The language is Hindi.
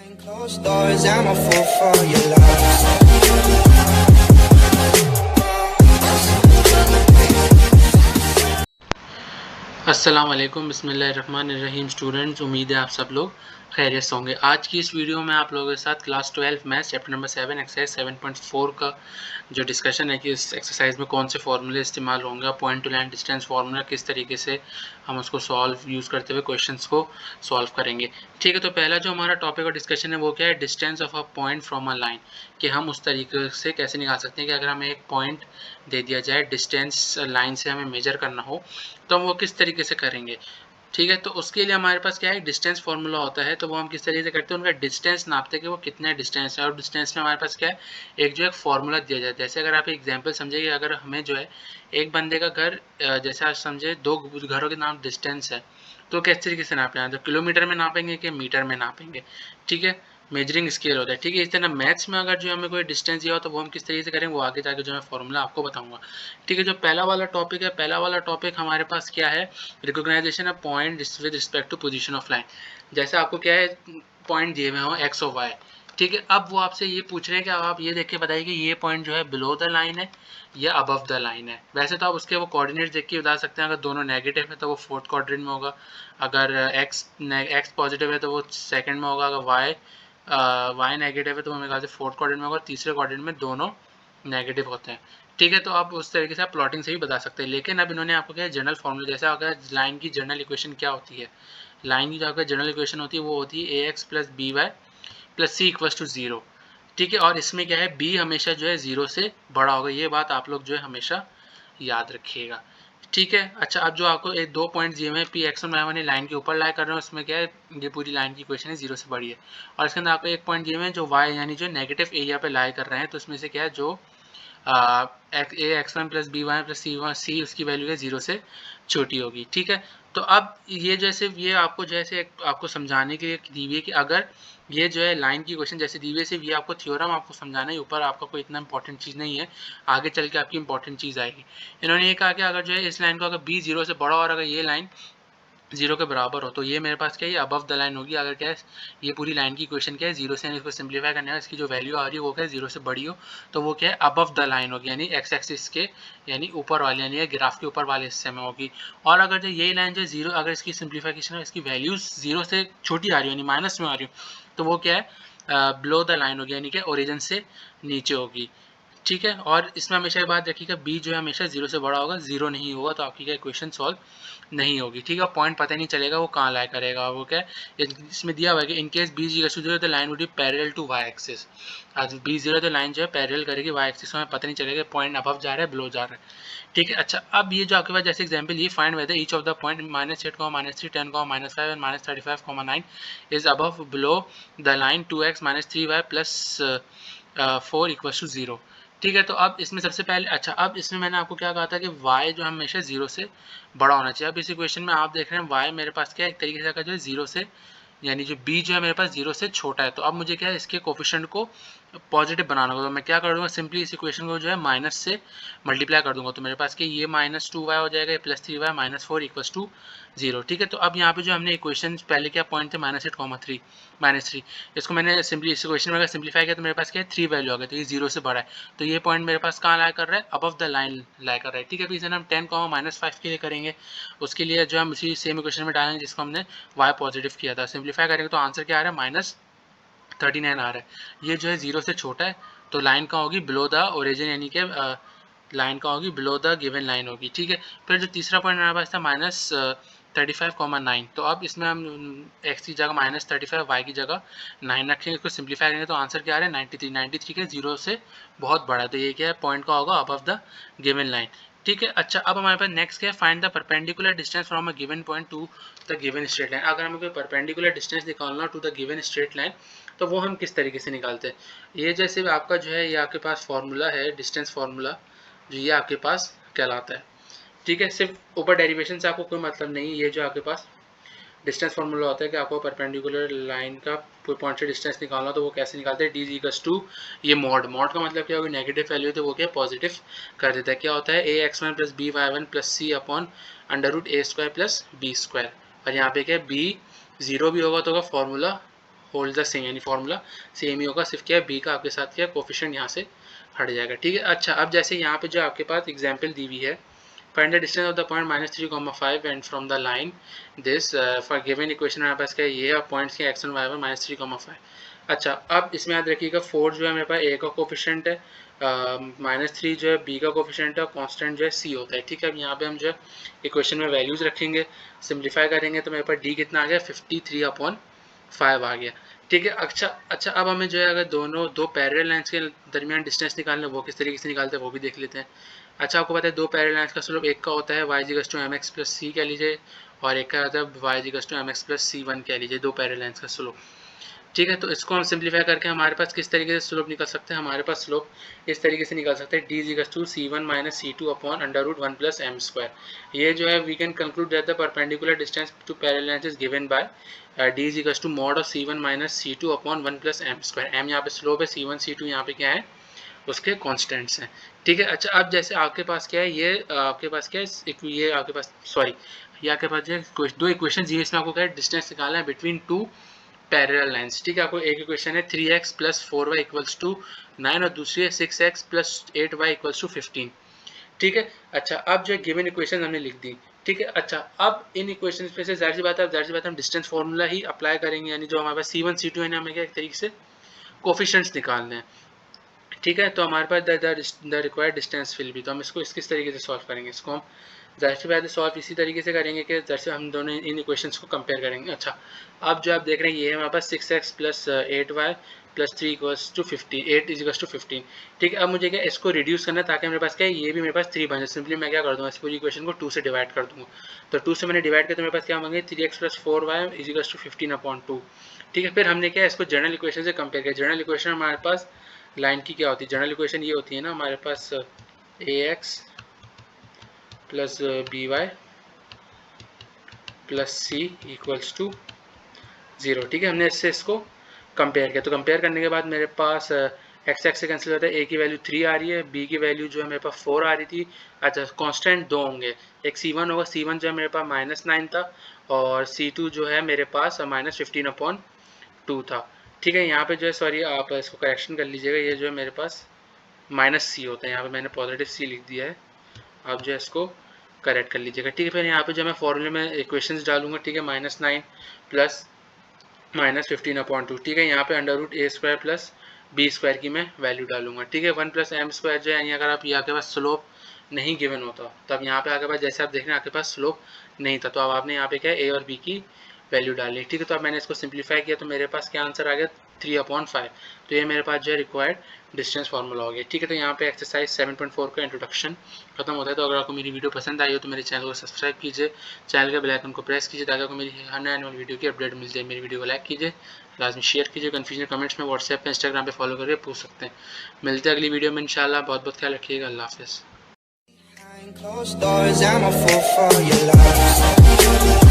Closed doors, I'm a fool for your love. अस्सलाम वालेकुम, बिस्मिल्लाहिर्रहमानिर्रहीम। स्टूडेंट्स, उम्मीद है आप सब लोग खैरियत से होंगे। आज की इस वीडियो में आप लोगों के साथ class 12 maths chapter number 7 exercise 7.4 का जो डिस्कशन है कि इस एक्सरसाइज में कौन से फार्मूले इस्तेमाल होंगे, point two line distance formula किस तरीके से हम उसको सॉल्व यूज़ करते हुए क्वेश्चंस को सॉल्व करेंगे। ठीक है, तो पहला जो हमारा टॉपिक और डिस्कशन है वो क्या है, distance of a point from a line, कि हम उस तरीके से कैसे निकाल सकते हैं कि अगर हमें एक पॉइंट दे दिया जाए, डिस्टेंस लाइन से हमें मेजर करना हो तो हम वो किस तरीके से करेंगे। ठीक है, तो उसके लिए हमारे पास क्या है, डिस्टेंस फार्मूला होता है। तो वो हम किस तरीके से करते हैं, उनका डिस्टेंस नापते हैं कि वो कितना डिस्टेंस है, और डिस्टेंस में हमारे पास क्या है, एक जो है फार्मूला दिया जाता है। जैसे अगर आप एग्जांपल समझे कि अगर हमें जो है एक बंदे का घर, जैसे आप समझे दो घरों के नाम डिस्टेंस है, तो किस तरीके से नापना है, तो किलोमीटर में नापेंगे कि मीटर में नापेंगे। ठीक है, मेजरिंग स्केल होता है। ठीक है, इस तरह मैथ्स में अगर जो हमें कोई डिस्टेंस दिया हो तो वो हम किस तरीके से करेंगे, वो आगे जाके जो मैं फॉर्मूला आपको बताऊंगा। ठीक है, जो पहला वाला टॉपिक है, पहला वाला टॉपिक हमारे पास क्या है, recognization of point with respect to position of line. जैसे आपको क्या है, पॉइंट दिए हुए हो एक्स और वाई। ठीक है, अब वो आपसे ये पूछ रहे हैं कि अब आप ये देख के बताइए कि ये पॉइंट जो है बिलो द लाइन है या अबव द लाइन है। वैसे तो आप उसके वो कोऑर्डिनेट्स देख के बता सकते हैं, अगर दोनों नेगेटिव है तो वो फोर्थ क्वाड्रेंट में होगा, अगर एक्स पॉजिटिव है तो वो सेकंड में होगा, अगर वाई नेगेटिव है तो वो मेरे ख्याल से फोर्थ क्वाड्रेंट में होगा, तीसरे क्वाड्रेंट में दोनों नेगेटिव होते हैं। ठीक है, तो आप उस तरीके से आप प्लॉटिंग से भी बता सकते हैं। लेकिन अब इन्होंने आपको क्या है, जनरल फॉर्मूला, जैसे अगर लाइन की जनरल इक्वेशन क्या होती है, लाइन की जो आपका जनरल इक्वेशन होती है वो होती है A X plus B Y plus C equals to zero. ठीक है, और इसमें क्या है, बी हमेशा जो है जीरो से बड़ा होगा। ये बात आप लोग जो है हमेशा याद रखिएगा। ठीक है, अच्छा, अब जो आपको एक दो पॉइंट दिए हुए हैं, पी एक्स और वाई वन लाइन के ऊपर लाई कर रहे हैं, उसमें क्या है, ये पूरी लाइन की इक्वेशन है जीरो से बड़ी है। और इसके अंदर आपको एक पॉइंट दिए हुए हैं जो वाई यानी जो नेगेटिव एरिया पे लाई कर रहे हैं, तो इसमें से क्या है, जो A X one plus B one plus C one C उसकी वैल्यू है जीरो से छोटी होगी। ठीक है, तो अब ये जैसे ये आपको जैसे आपको समझाने के लिए दी हुई है कि अगर ये जो है लाइन की क्वेश्चन जैसे दी हुई है, सिर्फ ये आपको थ्योरम आपको समझाना है, ऊपर आपका कोई इतना इंपॉर्टेंट चीज़ नहीं है, आगे चल के आपकी इंपॉर्टेंट चीज़ आएगी। इन्होंने ये कहा कि अगर जो है इस लाइन को अगर बी जीरो से बड़ा और अगर ये लाइन जीरो के बराबर हो तो ये मेरे पास क्या है, ये अबव द लाइन होगी। अगर क्या है, ये पूरी लाइन की इक्वेशन क्या है, जीरो से इसको सिंप्लीफाई करने का इसकी जो वैल्यू आ रही है वो क्या है, जीरो से बड़ी हो, तो वो क्या है, अबव द लाइन होगी, यानी एक्स एक्सिस के यानी ऊपर वाले यानी ग्राफ के ऊपर वाले हिस्से में होगी। और अगर जो यही लाइन जो जीरो, अगर इसकी सिंप्लीफिकेशन है, इसकी वैल्यूज जीरो से छोटी आ रही हो यानी माइनस में आ रही हो, तो वो क्या है, बिलो द लाइन होगी, यानी कि ओरिजिन से नीचे होगी। ठीक है, और इसमें हमेशा ये बात रखिएगा, बी जो है हमेशा जीरो से बड़ा होगा, जीरो नहीं होगा तो आपकी क्या इक्वेशन सॉल्व नहीं होगी। ठीक है, पॉइंट पता नहीं चलेगा वो कहाँ लाई करेगा, वो क्या है, इसमें दिया हुआ है कि in case B zero to zero the line would be parallel to Y axis. आज बी जीरो तो लाइन जो है पैरेलल करेगी वाई एक्सिस, में पता नहीं चलेगा पॉइंट अबव जा रहा है बिलो जा रहा है। ठीक है, अच्छा, अब ये जो आपके पास जैसे एग्जांपल, ये find whether each of the point -8, -3, 10, -5 and -35, 9 is above below the line 2x -3y + 4 = 0। ठीक है, तो अब इसमें सबसे पहले, अच्छा, अब इसमें मैंने आपको क्या कहा था कि y जो हमेशा जीरो से बड़ा होना चाहिए। अब इस इक्वेशन में आप देख रहे हैं y मेरे पास क्या है, एक तरीके से का जो है जीरो से यानी जो b जो है मेरे पास जीरो से छोटा है, तो अब मुझे क्या है, इसके कोफिशिएंट को पॉजिटिव बनाना होगा। तो मैं क्या कर दूंगा, सिंपली इस इक्वेशन को जो है माइनस से मल्टीप्लाई कर दूंगा, तो मेरे पास क्या ये -2y हो जाएगा, +3y -4 = 0। ठीक है, तो अब यहाँ पे जो हमने इक्वेशन पहले क्या पॉइंट थे -8, -3, इसको मैंने सिंपली इस इक्वेशन में अगर सिंप्लीफाई किया तो मेरे पास क्या है 3 वैल्यू आ गई, तो ये जीरो से बड़ा है, तो ये पॉइंट मेरे पास कहाँ लाई कर रहा है, अबव द लाइन लाई कर रहा है। ठीक है, तो इसे हम 10, -5 के लिए करेंगे, उसके लिए जो हम उसी सेम इक्वेशन में डालेंगे जिसको हमने y पॉजिटिव किया था, सिंप्लीफाई करेंगे तो आंसर क्या आ रहा है, -39 आ रहा है। ये जो है जीरो से छोटा है, तो लाइन कहाँ होगी, बिलो द ओरिजिन, यानी कि लाइन कहाँ होगी, बिलो द गिवन लाइन होगी। ठीक है, फिर जो तीसरा पॉइंट हमारे पास था -35,9, तो अब इसमें हम x की जगह -35, y की जगह 9 रखेंगे, इसको सिंप्लीफाई करेंगे तो आंसर क्या आ रहा है, 93 के जीरो से बहुत बड़ा है, तो ये क्या है, पॉइंट का होगा अबव द गिवन लाइन। ठीक है, अच्छा, अब हमारे पास नेक्स्ट क्या है, find the perpendicular distance from a given point to the given straight line. अगर हमें कोई परपेंडिकुलर डिस्टेंस निकालना to the given straight line, तो वो हम किस तरीके से निकालते हैं। ये जैसे आपका जो है, ये आपके पास फॉर्मूला है, डिस्टेंस फार्मूला, जो ये आपके पास कहलाता है। ठीक है, सिर्फ ऊपर डेरिवेशन से आपको कोई मतलब नहीं, ये जो आपके पास डिस्टेंस फार्मूला होता है कि आपको परपेंडिकुलर लाइन का कोई पॉइंट से डिस्टेंस निकालना, तो वो कैसे निकालते हैं, डी इक्वल्स टू ये मॉड का मतलब क्या होगा, नेगेटिव वैल्यू तो वो क्या पॉजिटिव कर देता है। क्या होता है, ax1 + by1 + c/√a² + b², और यहाँ पे क्या है, b जीरो भी होगा तो होगा फॉर्मूला होल्ड द सेम, यानी फॉर्मूला सेम ही होगा, सिर्फ क्या है बी का आपके साथ क्या कोफिशिएंट यहाँ से हट जाएगा, ठीक है। अच्छा, अब जैसे यहाँ पे जो आपके पास एग्जाम्पल दी हुई है, find the distance of the point -3,5 and from the line this for given equation, हमारे पास क्या है ये पॉइंट्स के x1 y1 -3,5। अच्छा, अब इसमें याद रखिएगा 4 जो है मेरे पास a का कोफिशिएंट है, -3 जो है b का कोफिशिएंट है, और कांस्टेंट जो है c होता है, ठीक है। अब यहाँ पे हम जो है इक्वेशन में वैल्यूज रखेंगे, सिंप्लीफाई करेंगे तो मेरे पास d कितना आ गया 53/5 आ गया, ठीक है। अच्छा अब हमें जो है अगर दो पैरेलल लाइंस के दरमियान डिस्टेंस निकालना है वो किस तरीके से निकालते हैं वो भी देख लेते हैं। अच्छा, आपको पता है दो पैरेलल लाइंस का स्लोप एक का होता है y = mx + c कह लीजिए, और एक का होता है y = mx + c1 कह लीजिए, दो पैरेलल लाइंस का स्लोप, ठीक है। तो इसको हम सिंप्लीफाई करके हमारे पास किस तरीके से स्लोप निकल सकते हैं, हमारे पास स्लोप इस तरीके से निकल सकते हैं d = c1 - c2/√1 + m²। ये जो है we can conclude that the perpendicular distance to parallel lines is given by d = mod of c1 - c2/1 + m²। m यहाँ पे स्लोप है, c1 c2 यहाँ पे क्या है उसके कॉन्स्टेंट्स हैं, ठीक है। अच्छा, अब जैसे आपके पास क्या है, ये आपके पास क्या है, ये आपके पास सॉरी ये आपके पास जो है दो इक्वेशन दिए, इसमें आपको क्या है डिस्टेंस निकालना है बिटवीन टू पैरेलल लाइंस, ठीक है। आपको एक इक्वेशन है 3x + 4y = 9 और दूसरी है 6x + 8y = 15, ठीक है। अच्छा, अब जो गिवन इक्वेशन हमने लिख दी, ठीक है। अच्छा, अब इन इक्वेशन पे से जाहिर सी बात है हम डिस्टेंस फार्मूला ही अप्लाई करेंगे, यानी जो हमारे पास c1 c2 है ना, हमें क्या एक तरीके से कोफिशिएंट्स निकालने हैं, ठीक है। तो हमारे पास द रिक्वायर्ड डिस्टेंस विल भी, तो हम इसको किस तरीके से सॉल्व करेंगे, इसको हम जाहिर सी बात है सॉल्व इसी तरीके से करेंगे कि जैसे हम दोनों इन इक्वेशंस को कंपेयर करेंगे। अच्छा, अब जो आप देख रहे हैं ये है हमारे पास 6x + 8y + 3 = 50, 8 = 15, ठीक है। अब मुझे क्या इसको रिड्यूस करना है ताकि मेरे पास क्या है ये भी मेरे पास 3 बन जाए, सिंपली मैं क्या कर दूँगा इस पूरी इक्वेशन को 2 से डिवाइड कर दूँगा, तो 2 से मैंने डिवाइड किया तो मेरे पास क्या होंगे 3x + 4y = 15/2, ठीक है। फिर हमने क्या इसको जनरल इक्वेशन से कंपेयर किया, जनरल इक्वेशन हमारे पास लाइन की क्या होती है, जनरल इक्वेशन ये होती है ना हमारे पास ax + by + c = 0, ठीक है। हमने इससे इसको कंपेयर किया, तो कंपेयर करने के बाद मेरे पास एक्स एक्स से कैंसिल होता है, ए की वैल्यू 3 आ रही है, बी की वैल्यू जो है मेरे पास 4 आ रही थी। अच्छा, कांस्टेंट दो होंगे, एक c1 होगा, c1 जो है मेरे पास -9 था, और c2 जो है मेरे पास -15/2 था, ठीक है। यहाँ पे जो है सॉरी आप इसको करेक्शन कर लीजिएगा, ये जो है मेरे पास -c होता है, यहाँ पे मैंने पॉजिटिव c लिख दिया है, आप जो है इसको करेक्ट कर लीजिएगा, ठीक है। फिर यहाँ पे जो मैं फॉर्मूले में इक्वेशंस डालूंगा, ठीक है, -9 + -15/2, ठीक है। यहाँ पे √a² + b² की मैं वैल्यू डालूंगा, ठीक है। 1 + m² जो है, यानी अगर आप ये आपके पास स्लोप नहीं गिवन होता तब यहाँ पे आपके पास जैसे आप देख रहे हैं आपके पास स्लोप नहीं था, तो अब आपने यहाँ पे क्या है a और b की वैल्यू डाली, ठीक है। तो अब मैंने इसको सिंप्लीफाई किया तो मेरे पास क्या आंसर आ गया 3/5, तो ये मेरे पास जो है रिक्वायर्ड डिस्टेंस फार्मूला हो गया, ठीक है। तो यहाँ पे एक्सरसाइज 7.4 का इंट्रोडक्शन खत्म होता है। तो अगर आपको मेरी वीडियो पसंद आई हो तो मेरे चैनल को सब्सक्राइब कीजिए, चैनल के बेल आइकन को प्रेस कीजिए ताकि आपको मेरी हर नए वाली वीडियो की अपडेट मिल जाए। मेरी वीडियो को लाइक कीजिए, लाजमी शेयर कीजिए, कन्फ्यूजन कमेंट्स में व्हाट्सएप पे इंस्टाग्राम पे फॉलो करके पूछ सकते हैं। मिलते हैं अगली वीडियो में इंशाल्लाह, बहुत बहुत ख्याल रखिएगा, अल्लाह हाफिज़। Behind closed doors, I'm a fool for your love.